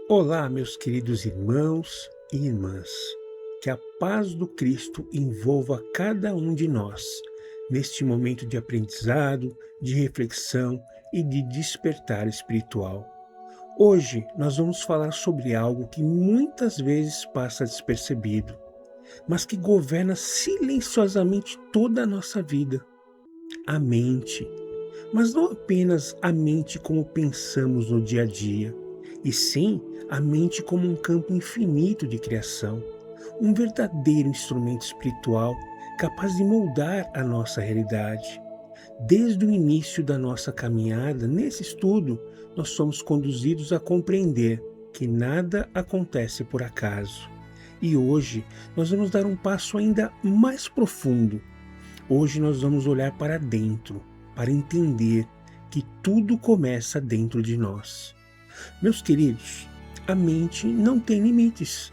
Olá, meus queridos irmãos e irmãs. Que a paz do Cristo envolva cada um de nós, neste momento de aprendizado, de reflexão e de despertar espiritual. Hoje nós vamos falar sobre algo que muitas vezes passa despercebido, mas que governa silenciosamente toda a nossa vida: a mente. Mas não apenas a mente como pensamos no dia a dia, e sim a mente como um campo infinito de criação, um verdadeiro instrumento espiritual capaz de moldar a nossa realidade. Desde o início da nossa caminhada nesse estudo, nós somos conduzidos a compreender que nada acontece por acaso. E hoje nós vamos dar um passo ainda mais profundo. Hoje nós vamos olhar para dentro, para entender que tudo começa dentro de nós. Meus queridos, a mente não tem limites.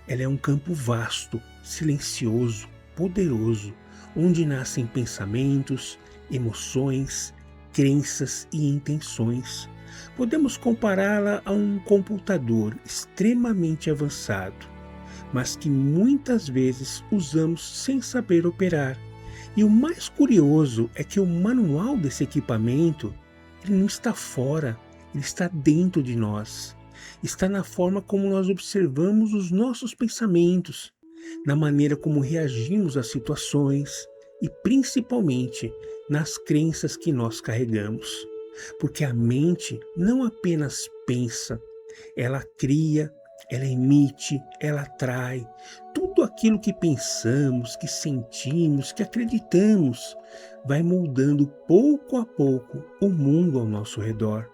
Ela é um campo vasto, silencioso, poderoso, onde nascem pensamentos, emoções, crenças e intenções. Podemos compará-la a um computador extremamente avançado, mas que muitas vezes usamos sem saber operar. E o mais curioso é que o manual desse equipamento, ele não está fora, ele está dentro de nós. Está na forma como nós observamos os nossos pensamentos, na maneira como reagimos às situações e principalmente nas crenças que nós carregamos. Porque a mente não apenas pensa, ela cria, ela emite, ela atrai. Tudo aquilo que pensamos, que sentimos, que acreditamos, vai moldando pouco a pouco o mundo ao nosso redor.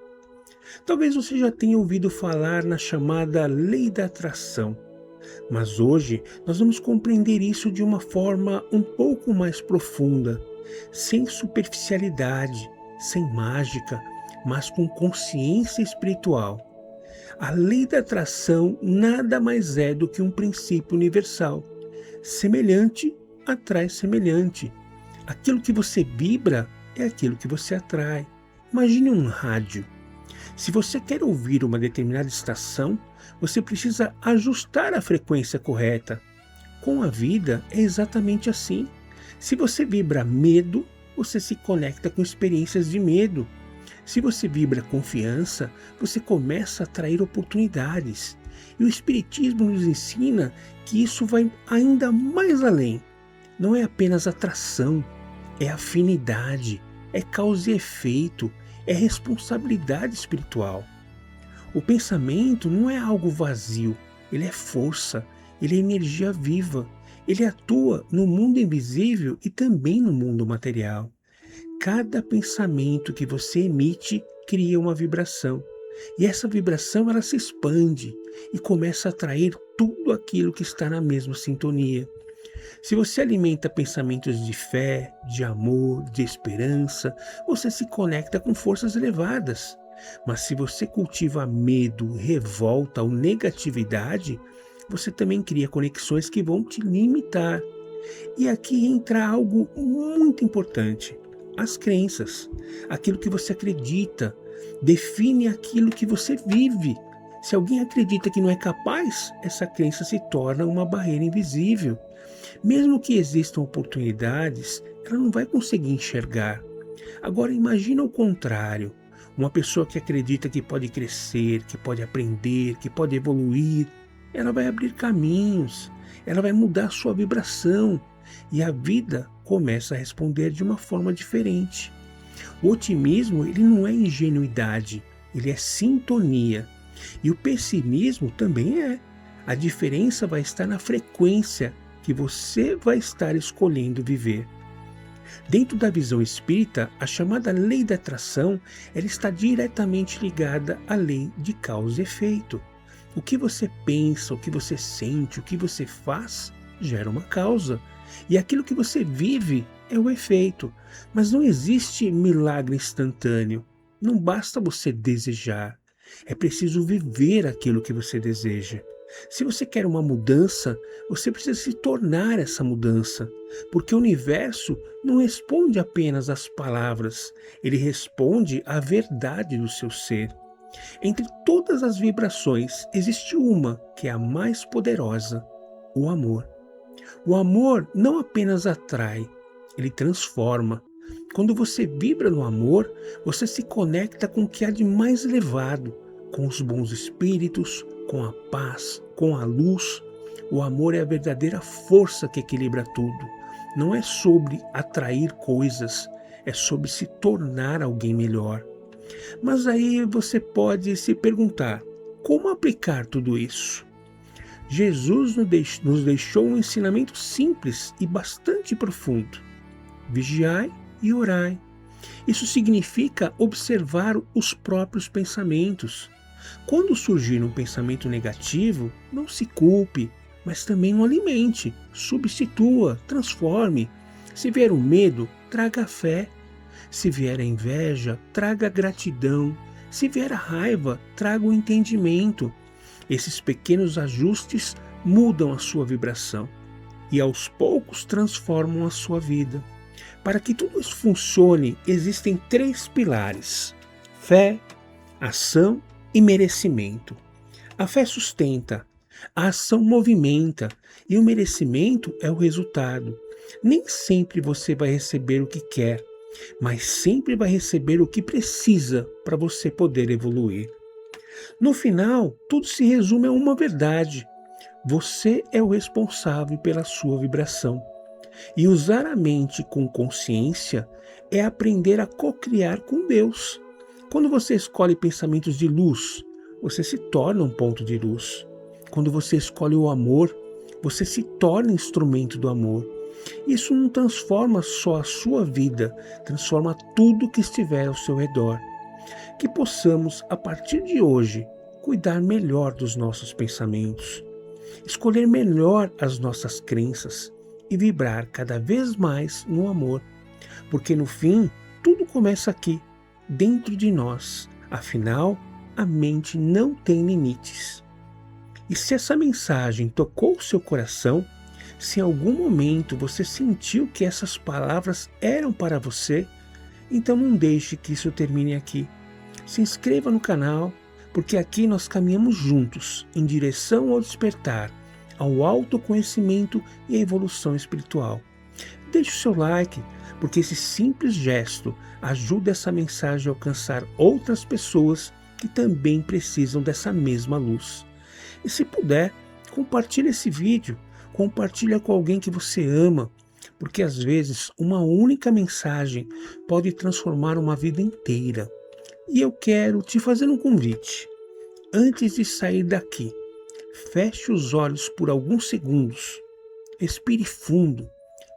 Talvez você já tenha ouvido falar na chamada lei da atração, mas hoje nós vamos compreender isso de uma forma um pouco mais profunda, sem superficialidade, sem mágica, mas com consciência espiritual. A lei da atração nada mais é do que um princípio universal. Semelhante atrai semelhante. Aquilo que você vibra é aquilo que você atrai. Imagine um rádio. Se você quer ouvir uma determinada estação, você precisa ajustar a frequência correta. Com a vida é exatamente assim. Se você vibra medo, você se conecta com experiências de medo. Se você vibra confiança, você começa a atrair oportunidades. E o Espiritismo nos ensina que isso vai ainda mais além. Não é apenas atração, é afinidade, é causa e efeito, é responsabilidade espiritual. O pensamento não é algo vazio, ele é força, ele é energia viva, ele atua no mundo invisível e também no mundo material. Cada pensamento que você emite cria uma vibração. E essa vibração ela se expande e começa a atrair tudo aquilo que está na mesma sintonia. Se você alimenta pensamentos de fé, de amor, de esperança, você se conecta com forças elevadas. Mas se você cultiva medo, revolta ou negatividade, você também cria conexões que vão te limitar. E aqui entra algo muito importante: as crenças. Aquilo que você acredita define aquilo que você vive. Se alguém acredita que não é capaz, essa crença se torna uma barreira invisível. Mesmo que existam oportunidades, ela não vai conseguir enxergar. Agora imagina o contrário. Uma pessoa que acredita que pode crescer, que pode aprender, que pode evoluir, ela vai abrir caminhos, ela vai mudar sua vibração e a vida começa a responder de uma forma diferente. O otimismo, ele não é ingenuidade, ele é sintonia. E o pessimismo também é. A diferença vai estar na frequência que você vai estar escolhendo viver. Dentro da visão espírita, a chamada lei da atração, ela está diretamente ligada à lei de causa e efeito. O que você pensa, o que você sente, o que você faz, gera uma causa. E aquilo que você vive é o efeito. Mas não existe milagre instantâneo. Não basta você desejar. É preciso viver aquilo que você deseja. Se você quer uma mudança, você precisa se tornar essa mudança, porque o universo não responde apenas às palavras, ele responde à verdade do seu ser. Entre todas as vibrações, existe uma que é a mais poderosa: o amor. O amor não apenas atrai, ele transforma. Quando você vibra no amor, você se conecta com o que há de mais elevado, com os bons espíritos, com a paz, com a luz. O amor é a verdadeira força que equilibra tudo. Não é sobre atrair coisas, é sobre se tornar alguém melhor. Mas aí você pode se perguntar: como aplicar tudo isso? Jesus nos deixou um ensinamento simples e bastante profundo: vigiai e orai. Isso significa observar os próprios pensamentos. Quando surgir um pensamento negativo, não se culpe, mas também não alimente. Substitua, transforme. Se vier o medo, traga a fé. Se vier a inveja, traga a gratidão. Se vier a raiva, traga o entendimento. Esses pequenos ajustes mudam a sua vibração e aos poucos transformam a sua vida. Para que tudo isso funcione, existem 3 pilares: fé, ação e merecimento. A fé sustenta, a ação movimenta e o merecimento é o resultado. Nem sempre você vai receber o que quer, mas sempre vai receber o que precisa para você poder evoluir. No final, tudo se resume a uma verdade: você é o responsável pela sua vibração. E usar a mente com consciência é aprender a co-criar com Deus. Quando você escolhe pensamentos de luz, você se torna um ponto de luz. Quando você escolhe o amor, você se torna instrumento do amor. Isso não transforma só a sua vida, transforma tudo que estiver ao seu redor. Que possamos, a partir de hoje, cuidar melhor dos nossos pensamentos, escolher melhor as nossas crenças e vibrar cada vez mais no amor, porque no fim, tudo começa aqui, dentro de nós. Afinal, a mente não tem limites. E se essa mensagem tocou o seu coração, se em algum momento você sentiu que essas palavras eram para você, então não deixe que isso termine aqui. Se inscreva no canal, porque aqui nós caminhamos juntos em direção ao despertar, ao autoconhecimento e à evolução espiritual. Deixe o seu like, porque esse simples gesto ajuda essa mensagem a alcançar outras pessoas que também precisam dessa mesma luz. E se puder, compartilhe esse vídeo, compartilhe com alguém que você ama, porque às vezes uma única mensagem pode transformar uma vida inteira. E eu quero te fazer um convite. Antes de sair daqui, feche os olhos por alguns segundos, respire fundo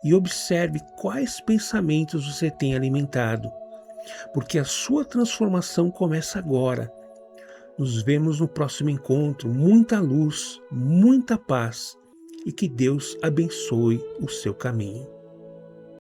e observe quais pensamentos você tem alimentado, porque a sua transformação começa agora. Nos vemos no próximo encontro. Muita luz, muita paz e que Deus abençoe o seu caminho.